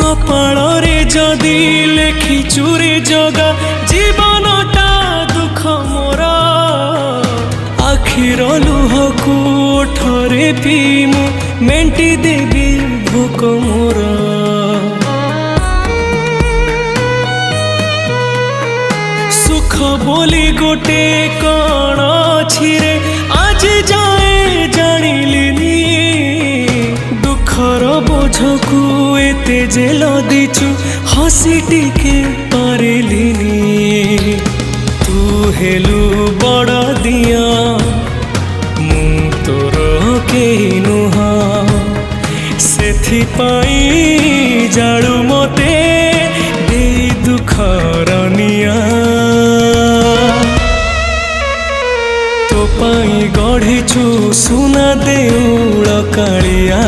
कपाଳରେ जदि लेखिचु रे जगा जीवनटा दुख मोर आखिर लुहकु ओठरे पीमु मेंटी देवी भोक मोर सुख बोली गोटे कण अछि रे आज जाए जानिलिनी दुखर बोझकु एते जे लदिचु हसी टिके पारिलिनी तू हेलु बड़ दिया मु तोर केही नुहा सेथि पाई जाळु मते देई दुखर निया तो पाई गढ़िछु सुना देउळ कालिया।